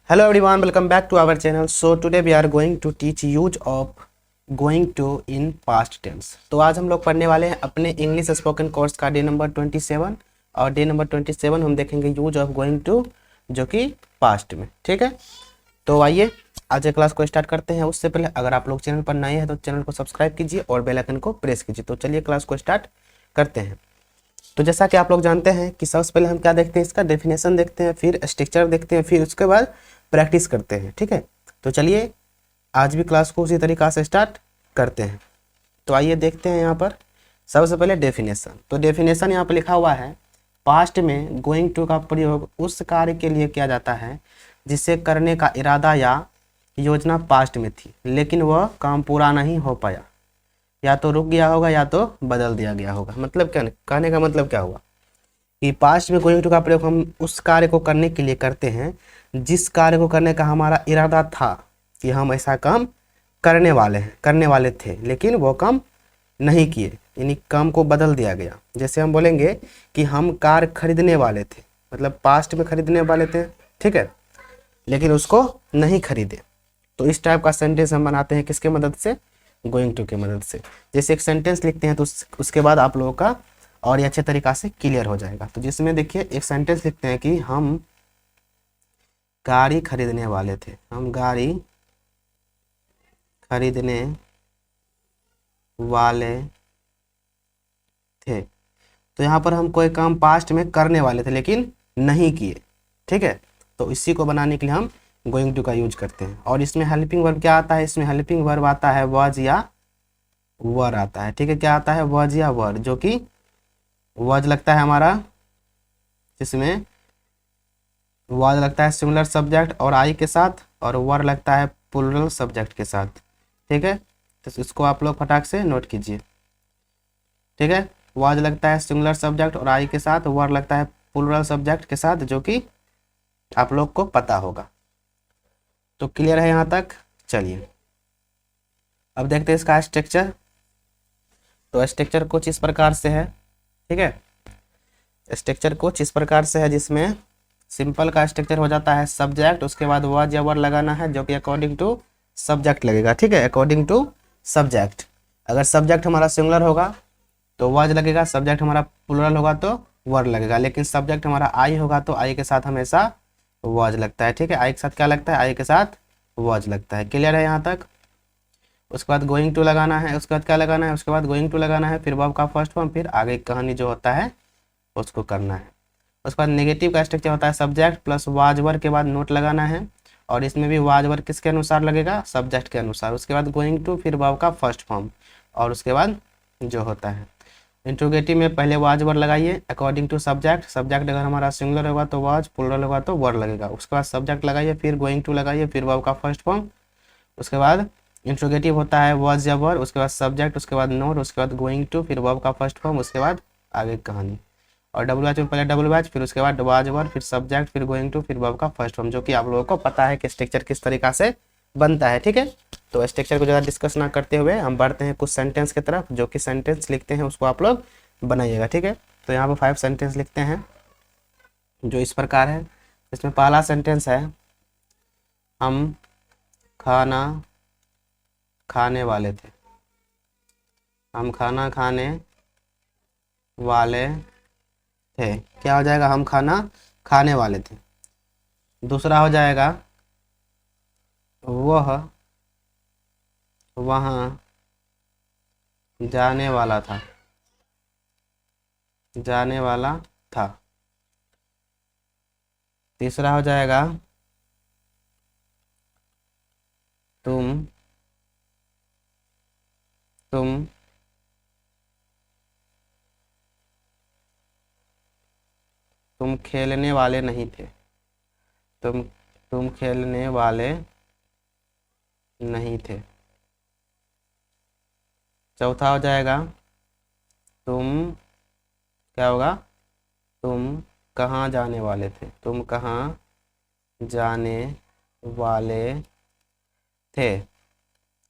Hello everyone, welcome back to our channel. So today we are going to teach use of going to in past tense. तो आज हम लोग पढ़ने वाले हैं अपने इंग्लिश स्पोकन कोर्स का डे नंबर 27 और डे नंबर 27 हम देखेंगे यूज ऑफ गोइंग टू जो कि पास्ट में। ठीक है, तो आइए आज क्लास को स्टार्ट करते हैं। उससे पहले अगर आप लोग चैनल पर नए हैं तो चैनल को सब्सक्राइब कीजिए और बेल आइकन को प्रेस कीजिए। तो चलिए क्लास को स्टार्ट करते हैं। तो जैसा कि आप लोग जानते हैं कि सबसे पहले हम क्या देखते हैं, इसका डेफिनेशन देखते हैं, फिर स्ट्रक्चर देखते हैं, फिर उसके बाद प्रैक्टिस करते हैं। ठीक है, तो चलिए आज भी क्लास को उसी तरीक़ा से स्टार्ट करते हैं। तो आइए देखते हैं यहाँ पर सबसे पहले डेफिनेशन। तो डेफिनेशन यहाँ पर लिखा हुआ है, पास्ट में गोइंग टू का प्रयोग उस कार्य के लिए किया जाता है जिसे करने का इरादा या योजना पास्ट में थी लेकिन वह काम पूरा नहीं हो पाया, या तो रुक गया होगा या तो बदल दिया गया होगा। मतलब क्या, कहने का मतलब क्या हुआ कि पास्ट में गोइंग टू का प्रयोग हम उस कार्य को करने के लिए करते हैं जिस कार्य को करने का हमारा इरादा था कि हम ऐसा काम करने वाले थे लेकिन वो काम नहीं किए, यानी काम को बदल दिया गया। जैसे हम बोलेंगे कि हम कार खरीदने वाले थे, मतलब पास्ट में खरीदने वाले थे, ठीक है, लेकिन उसको नहीं खरीदे। तो इस टाइप का सेंटेंस हम बनाते हैं किसके मदद से, गोइंग टू की मदद से। जैसे एक सेंटेंस लिखते हैं तो उसके बाद आप लोगों का और ये अच्छे तरीक़ा से क्लियर हो जाएगा। तो जिसमें देखिए एक सेंटेंस लिखते हैं कि हम गाड़ी खरीदने वाले थे, हम गाड़ी खरीदने वाले थे। तो यहाँ पर हम कोई काम पास्ट में करने वाले थे लेकिन नहीं किए, ठीक है। तो इसी को बनाने के लिए हम गोइंग टू का यूज करते हैं। और इसमें हेल्पिंग वर्ब क्या आता है, इसमें हेल्पिंग वर्ब आता है वाज या वर आता है। ठीक है, क्या आता है, वाज या वर, जो कि वाज लगता है हमारा, जिसमें वाज लगता है सिमिलर सब्जेक्ट और आई के साथ, और वर लगता है प्लूरल सब्जेक्ट के साथ। ठीक है, तो इसको आप लोग फटाक से नोट कीजिए। ठीक है, वाज लगता है सिमिलर सब्जेक्ट और आई के साथ, वर लगता है प्लूरल सब्जेक्ट के साथ, जो कि आप लोग को पता होगा। तो क्लियर है यहाँ तक। चलिए अब देखते हैं इसका स्ट्रक्चर। तो स्ट्रक्चर कुछ इस प्रकार से है, ठीक है, स्ट्रक्चर कुछ इस प्रकार से है जिसमें सिंपल का स्ट्रक्चर हो जाता है सब्जेक्ट, उसके बाद वाज या वर लगाना है जो कि अकॉर्डिंग टू सब्जेक्ट लगेगा। ठीक है, अकॉर्डिंग टू सब्जेक्ट। अगर सब्जेक्ट हमारा सिंगुलर होगा तो वाज लगेगा, सब्जेक्ट हमारा प्लूरल होगा तो वर लगेगा, लेकिन सब्जेक्ट हमारा आई होगा तो आई के साथ हमेशा वाज लगता है। ठीक है, आई के साथ क्या लगता है, आई के साथ वाज लगता है। क्लियर है यहाँ तक। उसके बाद गोइंग टू लगाना है, उसके बाद क्या लगाना है, उसके बाद गोइंग टू लगाना है, फिर वर्ब का फर्स्ट फॉर्म, फिर आगे कहानी जो होता है उसको करना है। उसके बाद नेगेटिव का स्ट्रक्चर होता है सब्जेक्ट प्लस वाज वर के बाद नोट लगाना है, और इसमें भी वाज वर किसके अनुसार लगेगा, सब्जेक्ट के अनुसार। उसके बाद गोइंग टू, फिर वर्ब का फर्स्ट फॉर्म, और उसके बाद जो होता है इंट्रोगेटिव में पहले वाज वर लगाइए अकॉर्डिंग टू सब्जेक्ट। सब्जेक्ट अगर हमारा सिंगुलर होगा तो वाज, प्लूरल होगा तो वर लगेगा। उसके बाद सब्जेक्ट लगाइए, फिर गोइंग टू लगाइए, फिर वर्ब का फर्स्ट फॉर्म। उसके बाद इंट्रोगेटिव होता है वाज या वर, उसके बाद सब्जेक्ट, उसके बाद नोट, उसके बाद गोइंग टू, फिर वर्ब का फर्स्ट फॉर्म, उसके बाद आगे कहानी। और डबल बैच में पहले डबल बैच, फिर उसके बाद वाज वर, फिर सब्जेक्ट, फिर गोइंग टू, फिर वर्ब का फर्स्ट फॉर्म, जो कि आप लोगों को पता है कि स्ट्रक्चर किस तरीका से बनता है। ठीक है, तो स्ट्रक्चर को ज़्यादा डिस्कस ना करते हुए हम बढ़ते हैं कुछ सेंटेंस की तरफ, जो कि सेंटेंस लिखते हैं उसको आप लोग बनाइएगा। ठीक है, तो यहाँ पर 5 सेंटेंस लिखते हैं जो इस प्रकार है। इसमें पहला सेंटेंस है, हम खाना खाने वाले थे, हम खाना खाने वाले थे। क्या हो जाएगा, हम खाना खाने वाले थे। दूसरा हो जाएगा, वह वहाँ जाने वाला था, जाने वाला था। तीसरा हो जाएगा, तुम तुम तुम खेलने वाले नहीं थे, तुम खेलने वाले नहीं थे। चौथा हो जाएगा, तुम क्या होगा, तुम कहाँ जाने वाले थे, तुम कहाँ जाने वाले थे,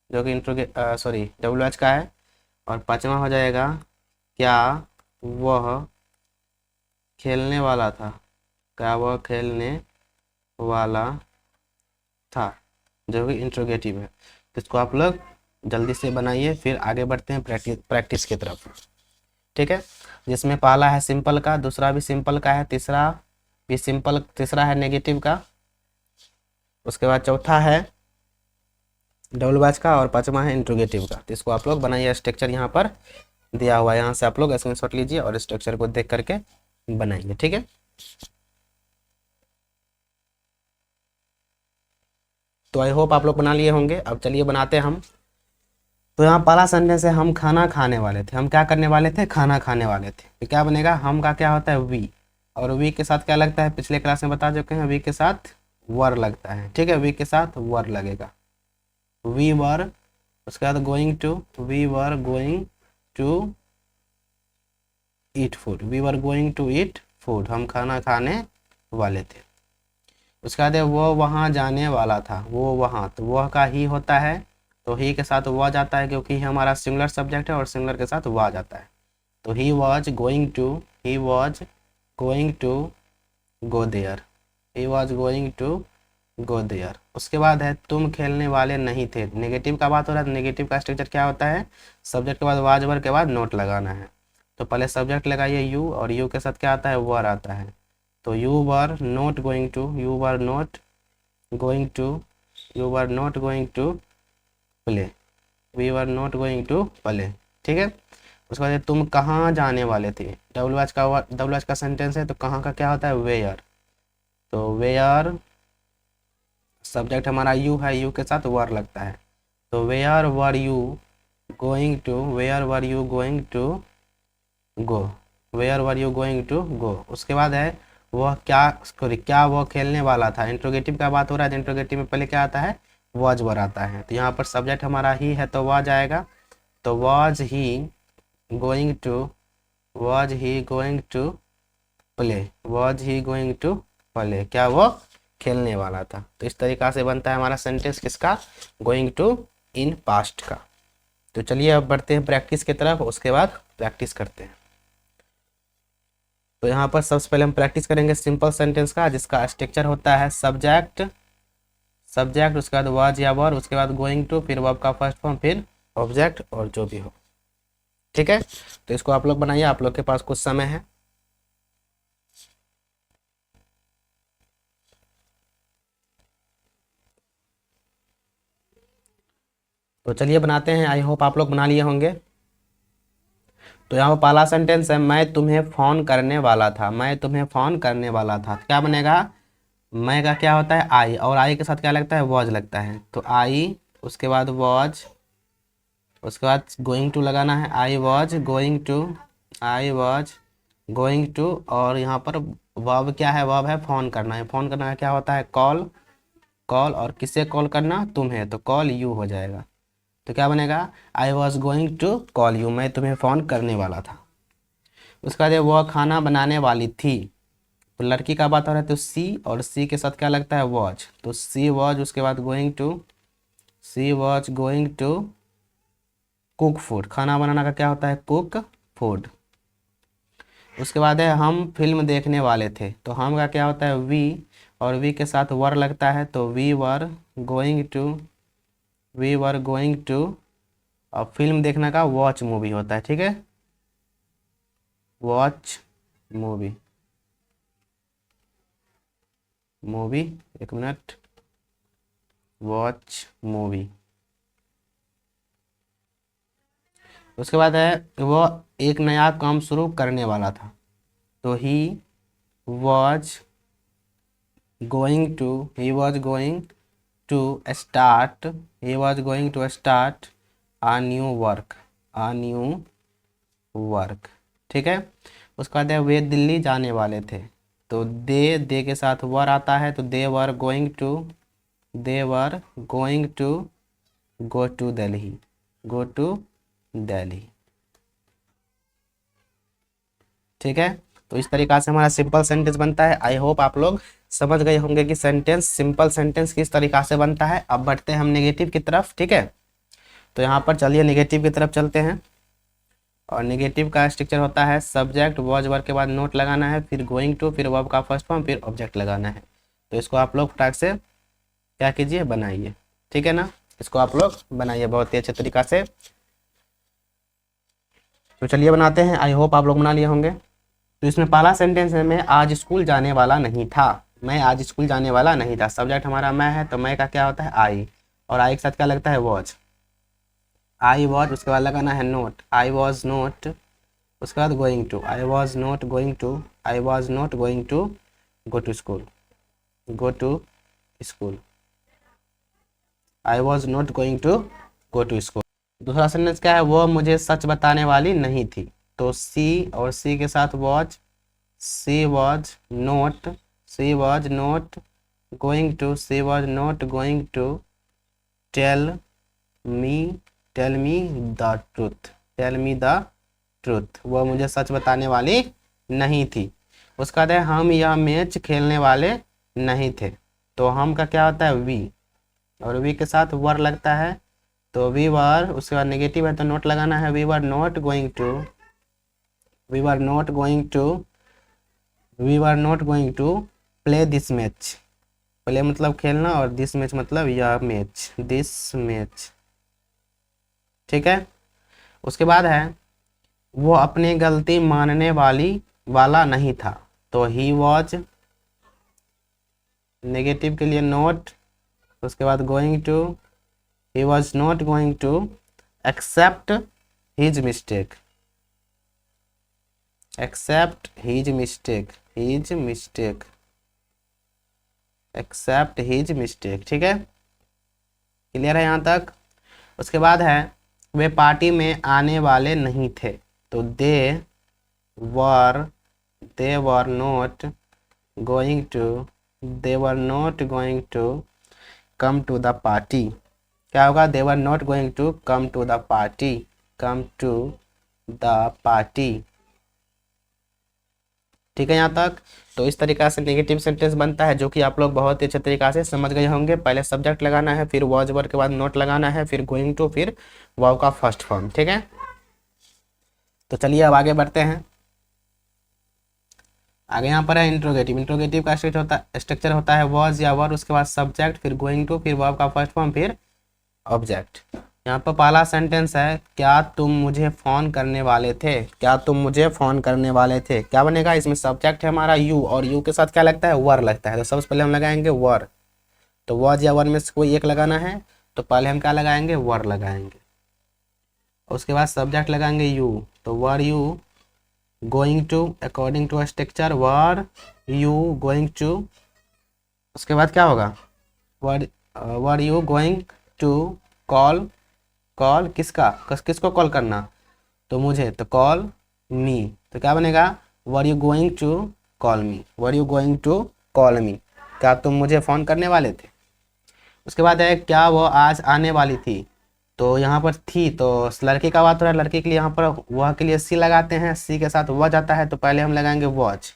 जो कि डब्ल्यू एच का है। और पांचवा हो जाएगा, क्या वह खेलने वाला था, क्या वह खेलने वाला चौथा जो कि इंट्रोगेटिव है। तो इसको आप लोग जल्दी से बनाइए, फिर आगे बढ़ते हैं प्रैक्टिस की तरफ। ठीक है, जिसमें पहला है सिंपल का, दूसरा भी सिंपल का है, तीसरा भी सिंपल, तीसरा है नेगेटिव का, उसके बाद चौथा है डबल बैच का, और पांचवा है इंट्रोगेटिव का। तो इसको आप लोग बनाइए। स्ट्रक्चर यहाँ पर दिया हुआ है, यहाँ से आप लोग स्क्रीनशॉट लीजिए और स्ट्रक्चर को देख करके बनाइए। ठीक है, तो आई होप आप लोग बना लिए होंगे। अब चलिए बनाते हैं हम। तो यहाँ पहला सेंटेंस है, हम खाना खाने वाले थे। हम क्या करने वाले थे? खाना खाने वाले थे। तो क्या बनेगा? हम का क्या होता है? वी, और वी के साथ क्या लगता है? पिछले क्लास में बता चुके हैं, वी के साथ वर लगता है। ठीक है, वी के साथ वर लगेगा, वी वर। उसके बाद going to, we were going to eat food, we were going to eat food, हम खाना खाने वाले थे। उसके बाद वो वहाँ जाने वाला था, वो वहाँ, तो वह का ही होता है, तो ही के साथ वह जाता है, क्योंकि हमारा सिंगुलर सब्जेक्ट है और सिंगुलर के साथ वह जाता है। तो he was going to, he was going to go there, he was going to go there. उसके बाद है तुम खेलने वाले नहीं थे। नेगेटिव का बात हो रहा है, तो नेगेटिव का स्ट्रक्चर क्या होता है? सब्जेक्ट के बाद वाज वर के बाद नोट लगाना है। तो पहले सब्जेक्ट लगाइए यू, और यू के साथ क्या आता है? वर आता है। तो you were not going to, you were not going to, you were not going to play, we were not going to play. ठीक है, उसके बाद तुम कहाँ जाने वाले थे। डब्ल्यू एच का सेंटेंस है, तो कहाँ का क्या होता है? वेयर। तो वेयर सब्जेक्ट हमारा यू है, यू के साथ वर लगता है। तो where were you going to, where were you going to go, where were you going to go. उसके बाद है वह क्या वह खेलने वाला था। इंट्रोगेटिव का बात हो रहा है, तो इंट्रोगेटिव में पहले क्या आता है? वॉज वर आता है। तो यहाँ पर सब्जेक्ट हमारा ही है, तो वॉज आएगा। तो was he going to, was he going to play, was he going to play, क्या वो खेलने वाला था। तो इस तरीका से बनता है हमारा सेंटेंस किसका? गोइंग टू इन पास्ट का। तो चलिए अब बढ़ते हैं प्रैक्टिस की तरफ, उसके बाद प्रैक्टिस करते हैं। तो यहाँ पर सबसे पहले हम प्रैक्टिस करेंगे सिंपल सेंटेंस का, जिसका स्ट्रक्चर होता है सब्जेक्ट, सब्जेक्ट, उसके बाद वाज या वर, उसके बाद गोइंग टू, फिर वर्ब का फर्स्ट फॉर्म, फिर ऑब्जेक्ट और जो भी हो। ठीक है, तो इसको आप लोग बनाइए, आप लोग के पास कुछ समय है। तो चलिए बनाते हैं, आई होप आप लोग बना लिए होंगे। तो यहाँ पर पहला सेंटेंस है, मैं तुम्हें फ़ोन करने वाला था, मैं तुम्हें फ़ोन करने वाला था। क्या बनेगा? मैं का क्या होता है? आई, और आई के साथ क्या लगता है? वॉज लगता है। तो आई, उसके बाद वॉज, उसके बाद गोइंग टू लगाना है, I was going to, I was going to, और यहाँ पर वर्ब क्या है? वर्ब है फ़ोन करना है। फ़ोन करना क्या होता है? कॉल, कॉल, और किससे कॉल करना? तुम्हें, तो कॉल यू हो जाएगा। तो क्या बनेगा? I was going to call you, मैं तुम्हें फ़ोन करने वाला था। उसका बाद वह खाना बनाने वाली थी। तो लड़की का बात हो रहा है, तो सी, और सी के साथ क्या लगता है? वॉज, तो सी वॉज, उसके बाद going to, she was going to cook food, खाना बनाना का क्या होता है? Cook food. उसके बाद है हम फिल्म देखने वाले थे। तो हम का क्या होता है? वी, और वी के साथ वर लगता है, तो we were going to, we were going to, और फिल्म देखने का वॉच मूवी होता है। ठीक है, वॉच मूवी, मूवी, एक मिनट, वॉच मूवी। उसके बाद है वो एक नया काम शुरू करने वाला था। तो he was going to, he was going to start, he was going to start a new work, a new work. ठीक है, उसके बाद वे दिल्ली जाने वाले थे। तो दे के साथ वर आता है, तो they were going to, they were going to go to Delhi, go to Delhi. ठीक है, तो इस तरीका से हमारा सिंपल सेंटेंस बनता है। आई होप आप लोग समझ गए होंगे कि सेंटेंस, सिंपल सेंटेंस किस तरीका से बनता है। अब बढ़ते हैं हम नेगेटिव की तरफ। ठीक है, तो यहाँ पर चलिए नेगेटिव की तरफ चलते हैं। और नेगेटिव का स्ट्रक्चर होता है सब्जेक्ट, वॉज वर्ब के बाद नोट लगाना है, फिर गोइंग टू, फिर वर्ब का फर्स्ट फॉर्म, फिर ऑब्जेक्ट लगाना है। तो इसको आप लोग फटाक से क्या कीजिए, बनाइए। ठीक है ना, इसको आप लोग बनाइए बहुत ही अच्छे तरीका से। तो चलिए बनाते हैं, आई होप आप लोग बना लिए होंगे। तो इसमें पहला सेंटेंस है, मैं आज स्कूल जाने वाला नहीं था। मैं आज स्कूल जाने वाला नहीं था, सब्जेक्ट हमारा मैं है, तो मैं का क्या होता है, आई, और आई के साथ क्या लगता है, वॉज। आई वॉज, उसके बाद लगाना है नोट, आई वॉज नोट, उसके बाद going to, I was not going to, I was not going to go to school, go to school, I was not going to go to school. दूसरा sentence क्या है, वो मुझे सच बताने वाली नहीं थी। तो सी और सी के साथ was, she was not, she was not going to, she was not going to tell me, tell me the truth, tell me the truth. वो मुझे सच बताने वाली नहीं थी। उसका बाद है, हम यह मैच खेलने वाले नहीं थे। तो हम का क्या होता है, वी, और वी के साथ वर लगता है, तो वी वर, उसके बाद नेगेटिव है तो नोट लगाना है, we were not going to, we were not going to, we were not going to play this match. Play मतलब खेलना, और दिस मैच मतलब यह मैच, दिस मैच। ठीक है। उसके बाद है, वो अपनी गलती मानने वाला नहीं था। तो ही वॉज, नेगेटिव के लिए नोट, उसके बाद going to, he was not going to accept his mistake, accept his mistake, his mistake, accept his mistake. ठीक है, क्लियर है यहाँ तक। उसके बाद है, वे पार्टी में आने वाले नहीं थे। तो were they were not going to, they were not going to come to the party. क्या होगा, they were not going to come to the party, come to the party. ठीक है यहाँ तक। तो इस तरीका से नेगेटिव सेंटेंस बनता है, जो कि आप लोग बहुत ही अच्छे तरीका से समझ गए होंगे। पहले सब्जेक्ट लगाना है, फिर वॉज वर्ड के बाद नोट लगाना है, फिर गोइंग टू, फिर वाव का फर्स्ट फॉर्म। ठीक है, तो चलिए अब आगे बढ़ते हैं। आगे यहाँ पर है इंट्रोगेटिव। इंट्रोगेटिव का स्ट्रक्चर होता है वॉज या वर, उसके बाद सब्जेक्ट, फिर गोइंग टू, फिर वर्ब का फर्स्ट फॉर्म, फिर ऑब्जेक्ट। यहाँ पर पहला सेंटेंस है, क्या तुम मुझे फोन करने वाले थे, क्या तुम मुझे फोन करने वाले थे। क्या बनेगा, इसमें सब्जेक्ट है हमारा यू, और यू के साथ क्या लगता है, वर लगता है। तो सबसे पहले हम लगाएंगे वर। तो वॉज या वर में से कोई एक लगाना है, तो पहले हम क्या लगाएंगे, वर लगाएंगे। उसके बाद सब्जेक्ट लगाएंगे यू, तो were you going to, according to structure were you going to. उसके बाद क्या होगा, were you going to call, call किसका, किसको कॉल करना, तो मुझे, तो कॉल मी। तो क्या बनेगा, were you going to call me, were you going to call me. क्या तुम मुझे फ़ोन करने वाले थे। उसके बाद है, क्या वो आज आने वाली थी। तो यहाँ पर थी, तो लड़की का बात हो रहा है, लड़की के लिए यहाँ पर वह के लिए सी लगाते हैं, सी के साथ वह जाता है, तो पहले हम लगाएंगे वॉच।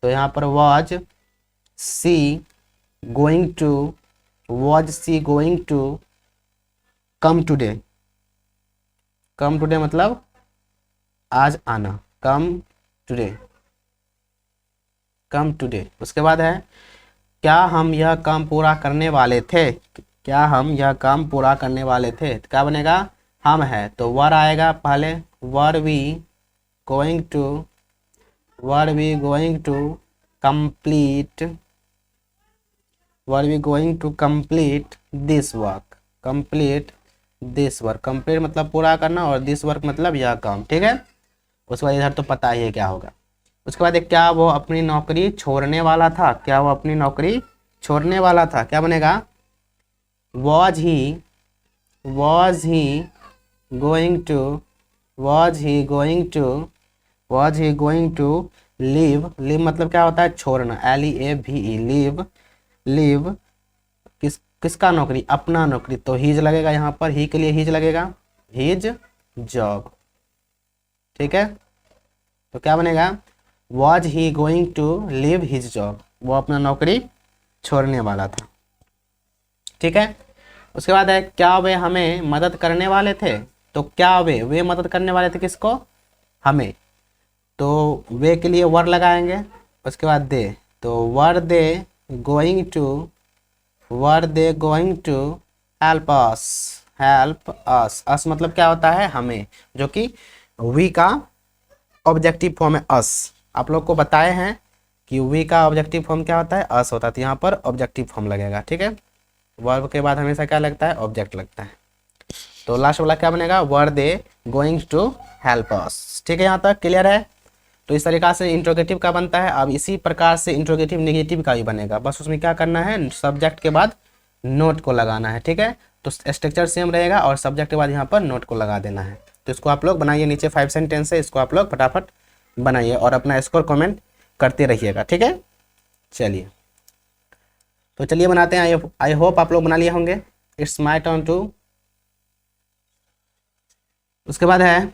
तो यहाँ पर watch she going to, was she going to come today, come today मतलब आज आना, कम टुडे, कम टुडे। उसके बाद है, क्या हम यह काम पूरा करने वाले थे, क्या हम यह काम पूरा करने वाले थे। तो क्या बनेगा, हम है, तो वर आएगा पहले, were we going to, were we going to complete, were we going to complete this work, complete this work, complete मतलब पूरा करना, और दिस वर्क मतलब यह काम। ठीक है, उसके बाद इधर तो पता ही है क्या होगा। उसके बाद क्या वो अपनी नौकरी छोड़ने वाला था, क्या वो अपनी नौकरी छोड़ने वाला था। क्या बनेगा, was he going to, was he going to, was he going to leave, leave मतलब क्या होता है, छोड़ना, LEAVE, लीव, लीव किसका नौकरी, अपना नौकरी। तो हीज लगेगा यहाँ पर, ही के लिए हीज लगेगा, हीज जॉब। ठीक है, तो क्या बनेगा, was he going to leave his job, वो अपना नौकरी छोड़ने वाला था। ठीक है, उसके बाद है, क्या वे हमें मदद करने वाले थे। तो क्या वे मदद करने वाले थे किसको, हमें। तो वे के लिए वर लगाएंगे। उसके बाद दे, तो were they going to were they going to help us, help us, us मतलब क्या होता है हमें, जो कि वी का ऑब्जेक्टिव फॉर्म है अस। आप लोग को बताए हैं कि वी का ऑब्जेक्टिव फॉर्म क्या होता है, अस होता है, तो यहाँ पर ऑब्जेक्टिव फॉर्म लगेगा, ठीक है। वर्ब के बाद हमेशा क्या लगता है, ऑब्जेक्ट लगता है। तो लास्ट वाला क्या बनेगा, were they going to help us, ठीक है, यहाँ तक क्लियर है। तो इस तरीका से इंट्रोगेटिव का बनता है। अब इसी प्रकार से इंट्रोगेटिव नेगेटिव का भी बनेगा, बस उसमें क्या करना है, सब्जेक्ट के बाद नोट को लगाना है, ठीक है। तो स्ट्रक्चर सेम रहेगा और सब्जेक्ट के बाद यहाँ पर नोट को लगा देना है। तो इसको आप लोग बनाइए, नीचे 5 सेंटेंस है, इसको आप लोग फटाफट बनाइए और अपना स्कोर कमेंट करते रहिएगा, ठीक है। चलिए, तो चलिए बनाते हैं। आई होप आप लोग बना लिए होंगे। It's my turn to. उसके बाद है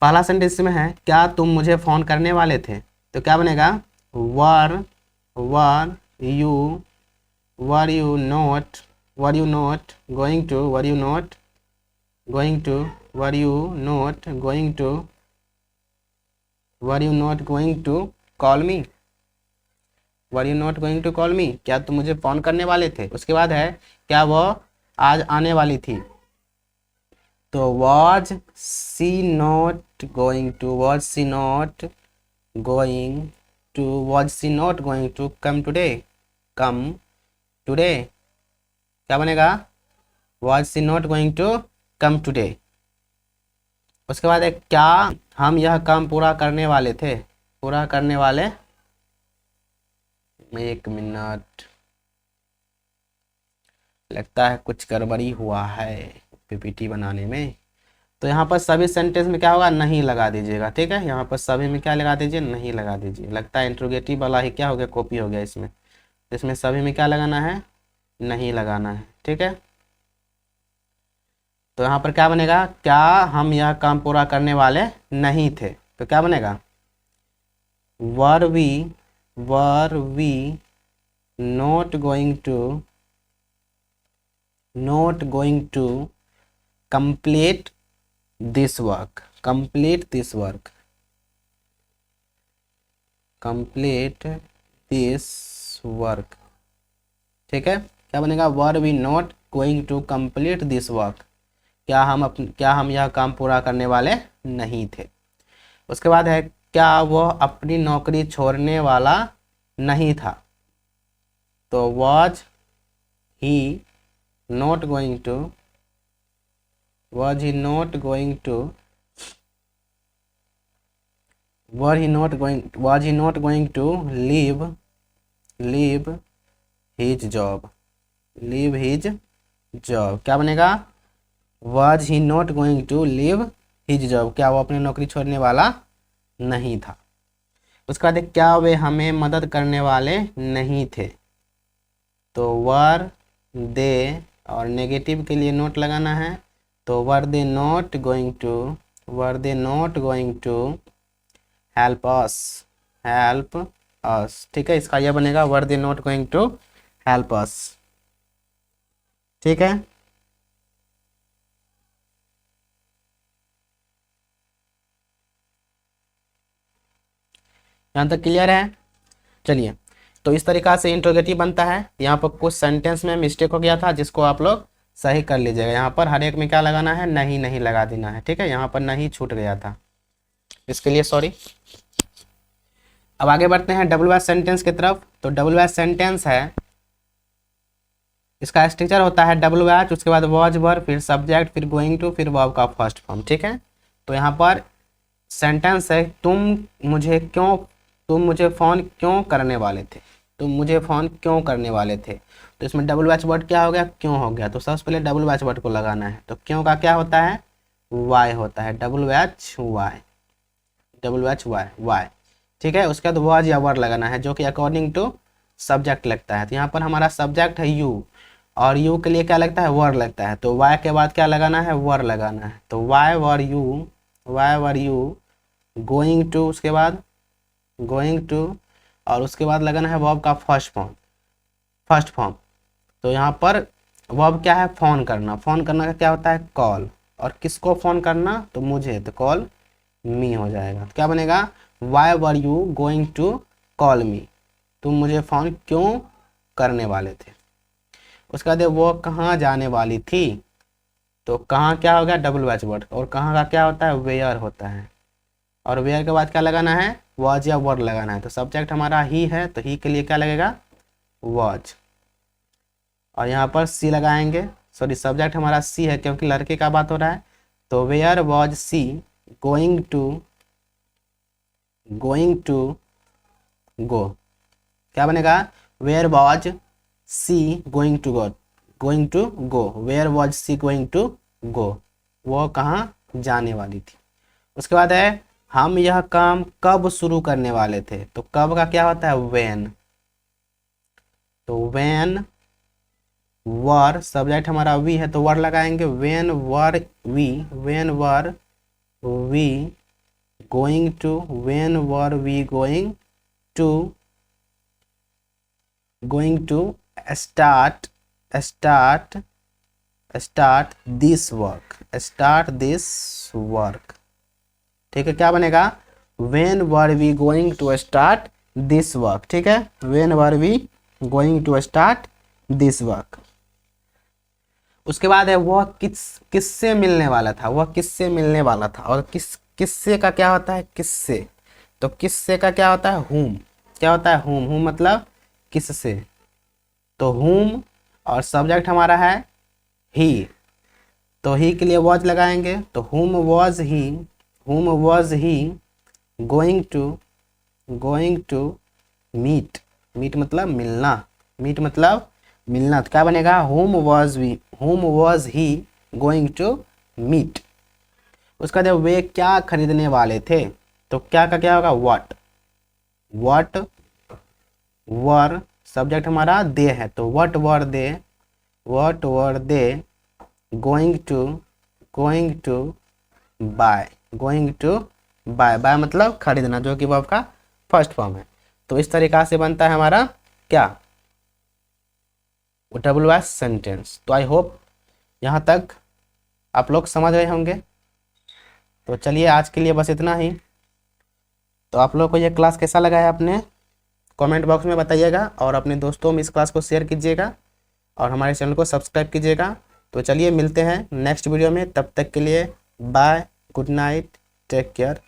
पहला सेंटेंस में है, क्या तुम मुझे फ़ोन करने वाले थे, तो क्या बनेगा, were were you were you not going to, were you not going to, were you not going to, were you not going to call me, were you not going to call me, क्या तुम मुझे phone करने वाले थे। उसके बाद है, क्या वह आज आने वाली थी, तो was she not going to, was she not going to, was she not going to come today, come today, क्या बनेगा, was she not going to come today। उसके बाद है, क्या हम यह काम पूरा करने वाले थे, पूरा करने वाले, एक मिनट, लगता है कुछ गड़बड़ी हुआ है पीपीटी बनाने में। तो यहाँ पर सभी सेंटेंस में क्या होगा, नहीं लगा दीजिएगा, ठीक है। यहाँ पर सभी में क्या लगा दीजिए, नहीं लगा दीजिए। लगता है इंट्रोगेटिव वाला ही क्या हो गया, कॉपी हो गया इसमें। इसमें सभी में क्या लगाना है, नहीं लगाना है, ठीक है। तो यहाँ पर क्या बनेगा, क्या हम यह काम पूरा करने वाले नहीं थे, तो क्या बनेगा, were we not going to complete this work, complete this work, complete this work, ठीक है। क्या बनेगा, were we not going to complete this work, क्या हम यह काम पूरा करने वाले नहीं थे। उसके बाद है, क्या वह अपनी नौकरी छोड़ने वाला नहीं था, तो was he not going to, was he not going to, was he not going to leave his job, क्या बनेगा, was he not going to leave his job, क्या वो अपनी नौकरी छोड़ने वाला नहीं था। उसके बाद क्या वे हमें मदद करने वाले नहीं थे, तो वर दे, और नेगेटिव के लिए नोट लगाना है, तो were they not going to help us, ठीक है। इसका यह बनेगा, were they not going to help us, ठीक है। यहाँ तक क्लियर है। चलिए, तो इस तरीका से इंट्रोगेटिव बनता है। यहाँ पर कुछ सेंटेंस में मिस्टेक हो गया था, जिसको आप लोग सही कर लीजिएगा। यहाँ पर हर एक में क्या लगाना है, नहीं लगा देना है, ठीक है। यहाँ पर नहीं छूट गया था, इसके लिए सॉरी। अब आगे बढ़ते हैं WH सेंटेंस की तरफ। तो WH सेंटेंस है, इसका स्ट्रक्चर होता है WH, उसके बाद वॉज वर, फिर सब्जेक्ट, फिर गोइंग टू, फिर वर्ब का फर्स्ट फॉर्म, ठीक है। तो यहाँ पर सेंटेंस है, तुम मुझे फ़ोन क्यों करने वाले थे, तुम मुझे फ़ोन क्यों करने वाले थे। तो इसमें WH वर्ड क्या हो गया, क्यों हो गया। तो सबसे पहले WH वर्ड को लगाना है। तो क्यों का क्या होता है, वाई होता है, वाई, ठीक है। उसके बाद वॉज या वर लगाना है, जो कि अकॉर्डिंग टू सब्जेक्ट लगता है। तो यहाँ पर हमारा सब्जेक्ट है यू, और यू के लिए क्या लगता है, वर लगता है। तो वाई के बाद क्या लगाना है, वर लगाना है। तो why were you going to, उसके बाद गोइंग टू, और उसके बाद लगाना है वर्ब का फर्स्ट फॉर्म। तो यहाँ पर वर्ब क्या है, फ़ोन करना का क्या होता है, कॉल, और किसको फ़ोन करना, तो मुझे, तो कॉल मी हो जाएगा। तो क्या बनेगा, why were you going to call me, तुम मुझे फ़ोन क्यों करने वाले थे। उसके बाद वो कहाँ जाने वाली थी, तो कहाँ क्या हो गया, डबल एच वर्ड, और कहाँ का क्या होता है, वेयर होता है, और वेयर के बाद क्या लगाना है, वॉज या वर लगाना है। तो सब्जेक्ट हमारा ही है, तो ही के लिए क्या लगेगा, वॉज, और यहाँ पर सी लगाएंगे, सॉरी सब्जेक्ट हमारा सी है क्योंकि लड़के का बात हो रहा है। तो where was she going to go, क्या बनेगा, where was she going to go, where was she going to go, वो कहाँ जाने वाली थी। उसके बाद है हम यह काम कब शुरू करने वाले थे, तो कब का क्या होता है, व्हेन, तो व्हेन वर, सब्जेक्ट हमारा वी है तो वर लगाएंगे, when were we going to, when were we going to start this work, ठीक है, क्या बनेगा, when were we going to start this work, ठीक है, when were we going to start this work. उसके बाद है वह किससे मिलने वाला था, और किससे का क्या होता है, किससे, तो किससे का क्या होता है, हुम, क्या होता है, हुम मतलब किससे, तो हुम, और सब्जेक्ट हमारा है ही, तो ही के लिए वॉज लगाएंगे, तो whom was he going to meet, मतलब मिलना, तो क्या बनेगा, whom was he going to meet. उसका जब वे क्या खरीदने वाले थे, तो क्या का क्या होगा, व्हाट वर, सब्जेक्ट हमारा दे है, तो what were they going to buy मतलब खरीदना, जो कि वर्ब का फर्स्ट फॉर्म है। तो इस तरीका से बनता है हमारा क्या, डबल एस सेंटेंस। तो आई होप यहाँ तक आप लोग समझ गए होंगे। तो चलिए आज के लिए बस इतना ही। तो आप लोग को ये क्लास कैसा लगा है अपने कमेंट बॉक्स में बताइएगा, और अपने दोस्तों में इस क्लास को शेयर कीजिएगा, और हमारे चैनल को सब्सक्राइब कीजिएगा। तो चलिए मिलते हैं नेक्स्ट वीडियो में, तब तक के लिए bye, good night, take care.